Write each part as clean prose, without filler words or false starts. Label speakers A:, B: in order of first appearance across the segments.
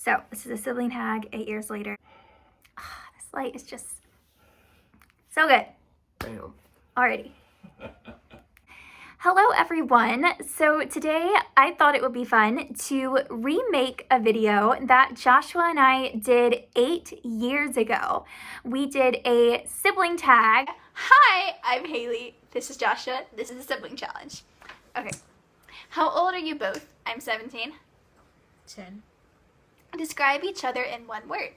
A: So this is a sibling tag 8 years later. This light is just so good.
B: Damn.
A: Alrighty. Hello everyone. So today I thought it would be fun to remake a video that Joshua and I did 8 years ago. We did a sibling tag. Hi, I'm Haley. This is Joshua. This is a sibling challenge. Okay. How old are you both? I'm 17.
C: 10.
A: Describe each other in one word.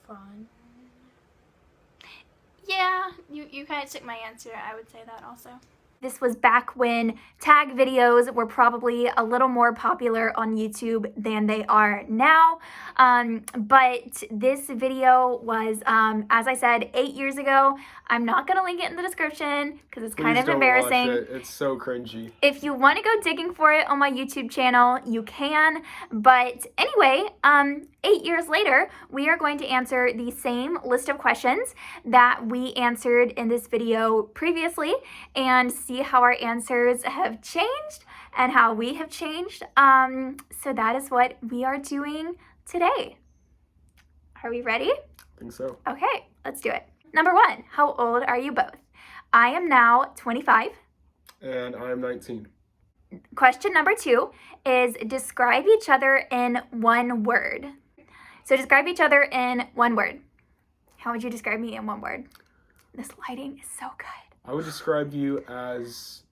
C: Fun.
A: Yeah, you kind of took my answer. I would say that also. This was back when tag videos were probably a little more popular on YouTube than they are now. But this video was, as I said, 8 years ago. I'm not going to link it in the description because it's kind of embarrassing.
B: Watch it. It's so cringy.
A: If you want to go digging for it on my YouTube channel, you can. But anyway, 8 years later, we are going to answer the same list of questions that we answered in this video previously and see how our answers have changed and how we have changed. So that is what we are doing today. Are we ready?
B: I think so.
A: Okay, let's do it. Number 1, how old are you both? I am now 25.
B: And I'm 19.
A: Question number 2 is describe each other in one word. So describe each other in one word. How would you describe me in one word? This lighting is so good.
B: I would describe you as...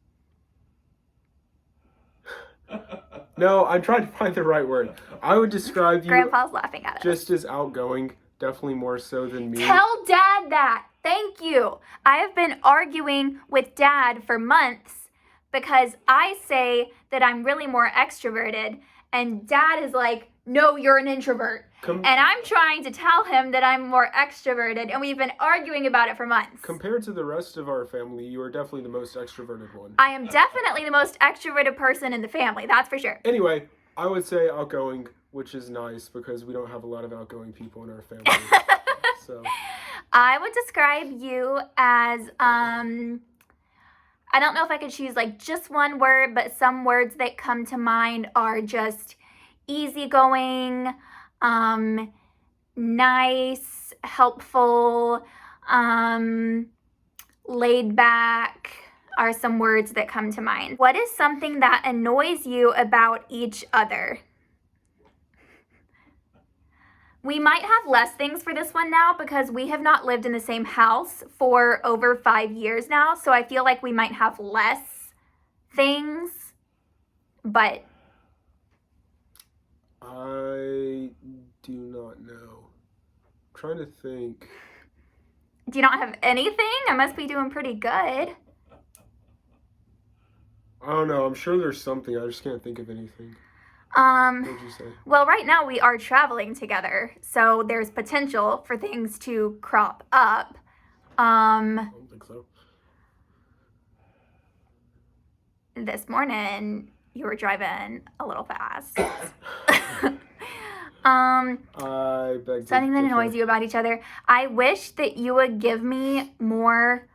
B: No, I'm trying to find the right word. I would describe you
A: Grandpa's laughing at us.
B: just as outgoing, definitely more so than me.
A: Tell Dad that. Thank you. I have been arguing with Dad for months because I say that I'm really more extroverted and Dad is like, no, you're an introvert. And I'm trying to tell him that I'm more extroverted and we've been arguing about it for months.
B: Compared to the rest of our family, you are definitely the most extroverted one.
A: I am definitely the most extroverted person in the family, that's for sure.
B: Anyway, I would say outgoing, which is nice because we don't have a lot of outgoing people in our family. So
A: I would describe you as, I don't know if I could choose like just one word, but some words that come to mind are just easygoing, nice, helpful, laid back are some words that come to mind. What is something that annoys you about each other? We might have less things for this one now because we have not lived in the same house for over 5 years now. So I feel like we might have less things, but...
B: I do not know. I'm trying to think.
A: Do you not have anything? I must be doing pretty good.
B: I don't know. I'm sure there's something. I just can't think of anything. What would you say?
A: Well, right now we are traveling together, so there's potential for things to crop up.
B: I don't think so.
A: This morning you were driving a little fast.
B: I beg to
A: Something that
B: differ.
A: annoys you about each other. I wish that you would give me more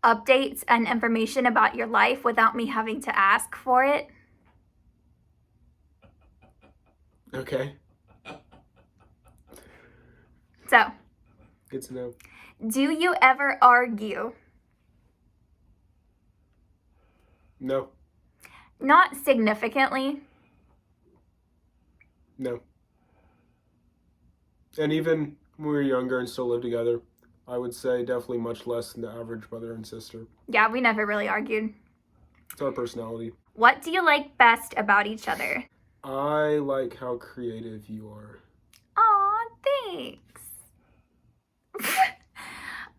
A: updates and information about your life without me having to ask for it.
B: Okay.
A: So,
B: Good to know.
A: do you ever argue?
B: No.
A: Not significantly.
B: No. And even when we were younger and still lived together, I would say definitely much less than the average brother and sister.
A: Yeah, we never really argued.
B: It's our personality.
A: What do you like best about each other?
B: I like how creative you are.
A: Aw, thanks.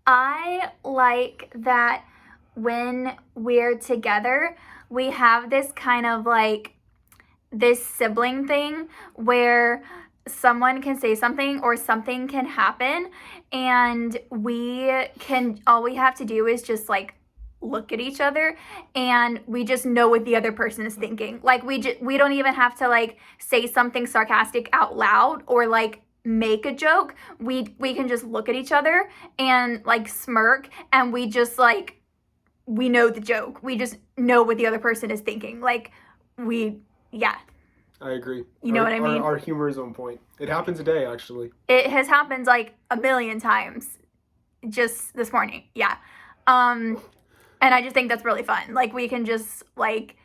A: I like that when we're together, we have this kind of like this sibling thing where someone can say something or something can happen and all we have to do is just like look at each other and we just know what the other person is thinking. Like we don't even have to like say something sarcastic out loud or like make a joke. We can just look at each other and like smirk and we just like we know the joke. We just know what the other person is thinking. Like yeah.
B: I agree.
A: You know what I mean?
B: Our humor is on point. It happens a day, actually.
A: It has happened like a million times just this morning. Yeah. And I just think that's really fun. Like, we can just, like,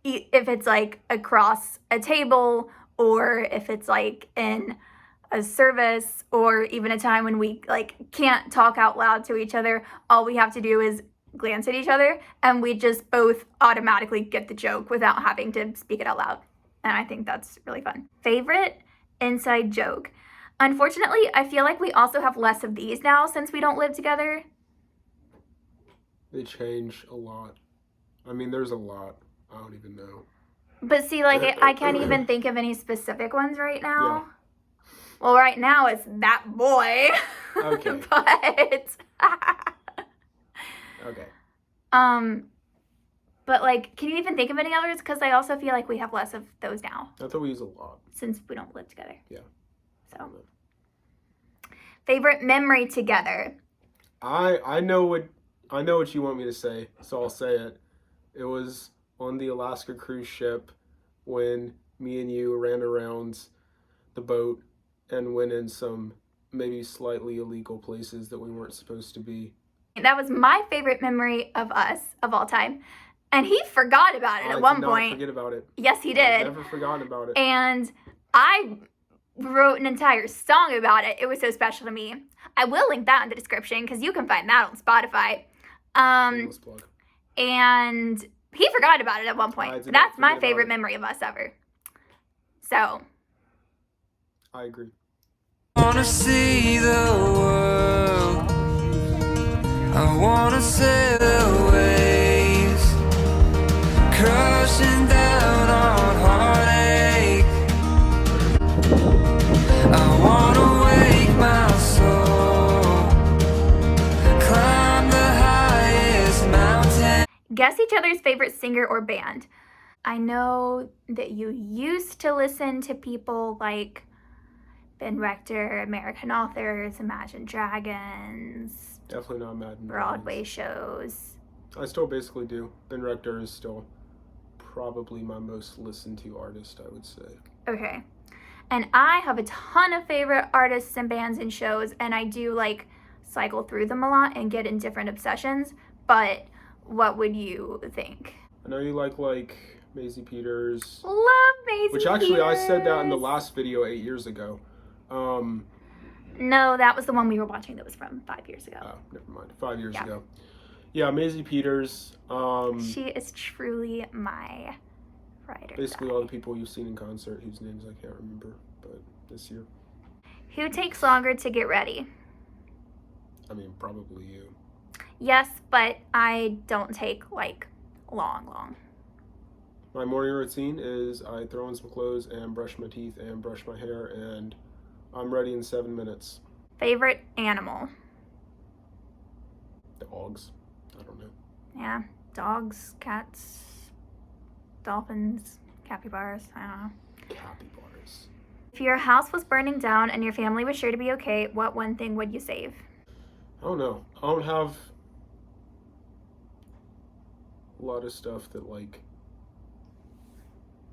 A: if it's, like, across a table, or if it's, like, in a service, or even a time when we, like, can't talk out loud to each other, all we have to do is glance at each other, and we just both automatically get the joke without having to speak it out loud. And I think that's really fun. Favorite inside joke. Unfortunately, I feel like we also have less of these now since we don't live together.
B: They change a lot. I mean, there's a lot. I don't even know.
A: But see, like, I can't even think of any specific ones right now.
B: Yeah.
A: Well, right now it's that boy.
B: Okay.
A: But
B: Okay.
A: but like, can you even think of any others? Because I also feel like we have less of those now
B: I thought we use a lot.
A: since we don't live together.
B: Yeah.
A: So, favorite memory together.
B: I know what you want me to say, so I'll say it. It was on the Alaska cruise ship when me and you ran around the boat and went in some maybe slightly illegal places that we weren't supposed to be.
A: That was my favorite memory of us of all time. And he forgot about it at one point.
B: I did not forget about it.
A: Yes, he
B: I
A: did.
B: never forgotten about it.
A: And I wrote an entire song about it. It was so special to me. I will link that in the description because you can find that on Spotify.
B: Shameless plug.
A: And he forgot about it at one
B: I
A: point.
B: did
A: That's
B: not
A: my
B: forget
A: favorite
B: about it.
A: memory of us ever. So,
B: I agree.
D: Wanna see the world. I wanna sail waves, crushing down on heartache. I wanna wake my soul, climb the highest mountain.
A: guess each other's favorite singer or band. I know that you used to listen to people like Ben Rector, American Authors, Imagine Dragons,
B: Definitely not Madden.
A: Broadway shows.
B: I still basically do. Ben Rector is still probably my most listened to artist, I would say.
A: Okay. And I have a ton of favorite artists and bands and shows, and I do like cycle through them a lot and get in different obsessions. But what would you think?
B: I know you like Maisie Peters,
A: Love Maisie
B: which actually I said that in the
A: Peters.
B: last video 8 years ago.
A: No, that was the one we were watching that was from 5 years ago.
B: Oh, never mind. 5 years
A: Yeah.
B: ago. Yeah, Maisie Peters.
A: She is truly my writer.
B: Basically all the people you've seen in concert whose names I can't remember, but this year.
A: Who takes longer to get ready?
B: I mean, probably you.
A: Yes, but I don't take like long.
B: My morning routine is I throw on some clothes and brush my teeth and brush my hair, and I'm ready in 7 minutes.
A: Favorite animal?
B: Dogs. I don't know.
A: Yeah, dogs, cats, dolphins, capybaras, I don't know.
B: Capybaras.
A: If your house was burning down and your family was sure to be okay, what one thing would you save?
B: I don't know. I don't have a lot of stuff that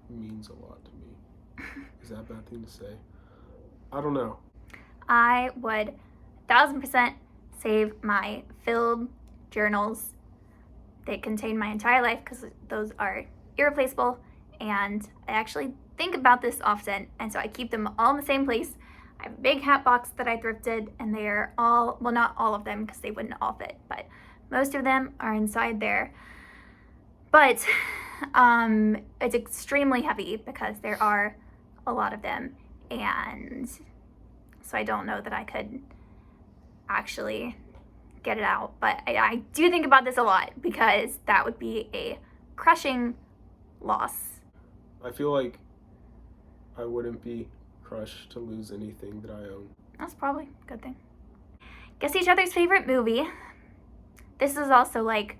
B: means a lot to me. Is that a bad thing to say? I don't know.
A: I would 1000% save my filled journals that contain my entire life because those are irreplaceable, and I actually think about this often, and so I keep them all in the same place. I have a big hat box that I thrifted, and they are all, well, not all of them because they wouldn't all fit, but most of them are inside there. But it's extremely heavy because there are a lot of them, and so I don't know that I could actually get it out. But I do think about this a lot because that would be a crushing loss.
B: I feel like I wouldn't be crushed to lose anything that I own.
A: That's probably a good thing. Guess each other's favorite movie. This is also like,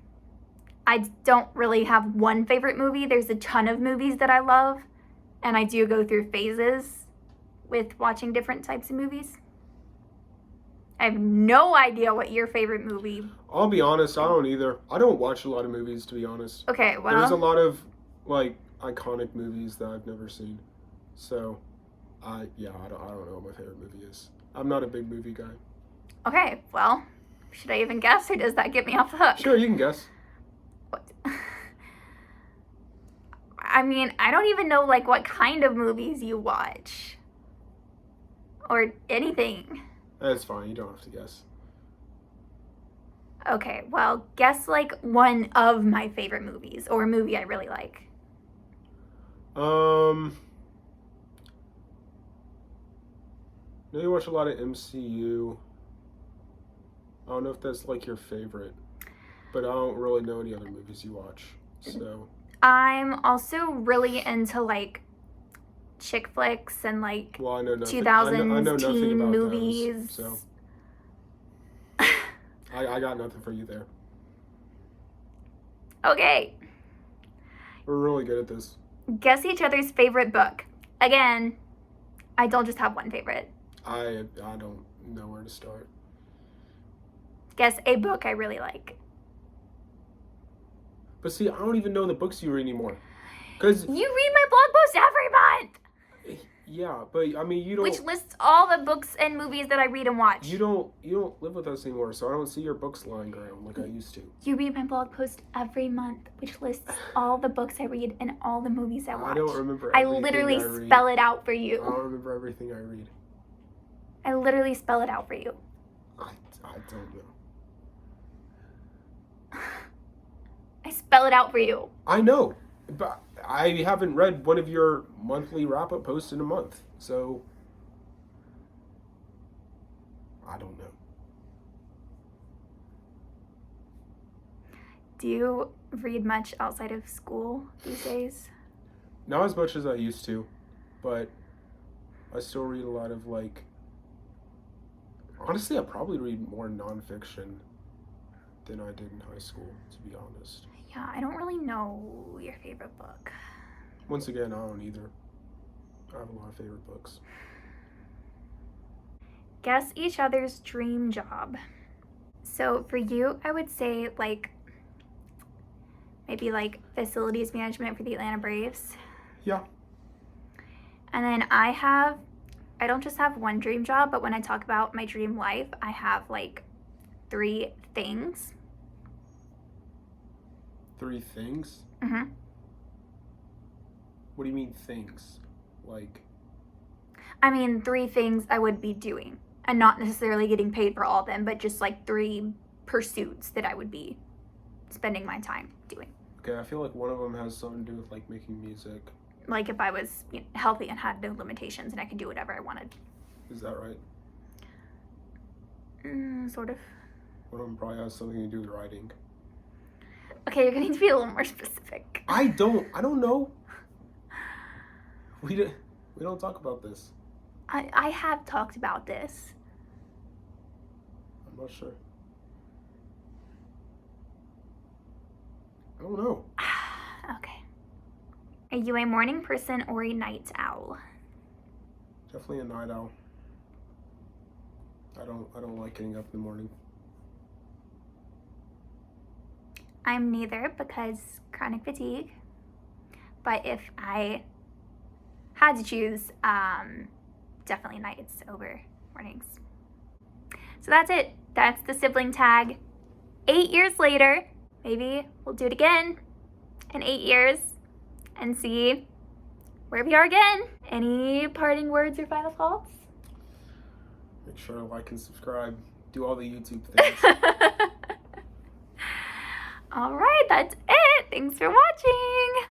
A: I don't really have one favorite movie. There's a ton of movies that I love, and I do go through phases with watching different types of movies. I have no idea what your favorite movie.
B: I'll be honest, I don't either. I don't watch a lot of movies, to be honest.
A: Okay,
B: There's a
A: well,
B: lot of iconic movies that I've never seen. So, I don't know what my favorite movie is. I'm not a big movie guy.
A: Okay, well, should I even guess, or does that get me off the hook?
B: Sure, you can guess.
A: What? I mean, I don't even know, like, what kind of movies you watch. Or anything.
B: That's fine. You don't have to guess.
A: Okay, well, guess, like, one of my favorite movies, or a movie I really like.
B: I know you watch a lot of MCU. I don't know if that's like your favorite, but I don't really know any other movies you watch. So
A: I'm also really into like chick flicks and like
B: well, I know nothing.
A: 2000s
B: I know nothing
A: teen
B: about
A: movies.
B: those, so I got nothing for you there.
A: Okay,
B: We're really good at this.
A: guess each other's favorite book. Again, I don't just have one favorite.
B: I don't know where to start.
A: Guess a book I really like.
B: But see, I don't even know the books you read anymore. Cause
A: You read my blog post every month,
B: yeah, but I mean you don't.
A: which lists all the books and movies that I read and watch.
B: You don't live with us anymore, so I don't see your books lying around like I used to.
A: You read my blog post every month, which lists all the books I read and all the movies I watch.
B: I don't remember.
A: I
B: Everything
A: literally
B: I read.
A: spell it out for
B: I
A: you.
B: don't remember everything I read.
A: I literally spell it out for you.
B: I don't know.
A: I spell it out for you.
B: I know, but I haven't read one of your monthly wrap-up posts in a month, so I don't know.
A: Do you read much outside of school these days?
B: Not as much as I used to, but I still read a lot of like. Honestly, I probably read more nonfiction than I did in high school, to be honest.
A: Yeah, I don't really know your favorite book.
B: Once again, I don't either. I have a lot of favorite books.
A: Guess each other's dream job. So for you, I would say like maybe like facilities management for the Atlanta Braves.
B: Yeah.
A: And then I don't just have one dream job, but when I talk about my dream life, I have like 3 things.
B: 3 things?
A: Mm-hmm.
B: What do you mean things? Like,
A: I mean 3 things I would be doing, and not necessarily getting paid for all of them, but just like 3 pursuits that I would be spending my time doing.
B: okay, I feel like one of them has something to do with like making music.
A: Like if I was healthy and had no limitations and I could do whatever I wanted.
B: Is that right?
A: Sort of.
B: One of them probably has something to do with writing.
A: Okay, you're getting to be a little more specific.
B: I don't know. We don't talk about this.
A: I have talked about this.
B: I'm not sure. I don't know.
A: Okay. Are you a morning person or a night owl?
B: Definitely a night owl. I don't like getting up in the morning.
A: I'm neither because chronic fatigue. But if I had to choose, definitely nights over mornings. So that's it. That's the sibling tag. 8 years later, maybe we'll do it again in 8 years and see where we are again. Any parting words or final thoughts?
B: Make sure to like and subscribe. Do all the YouTube things.
A: All right, that's it. Thanks for watching.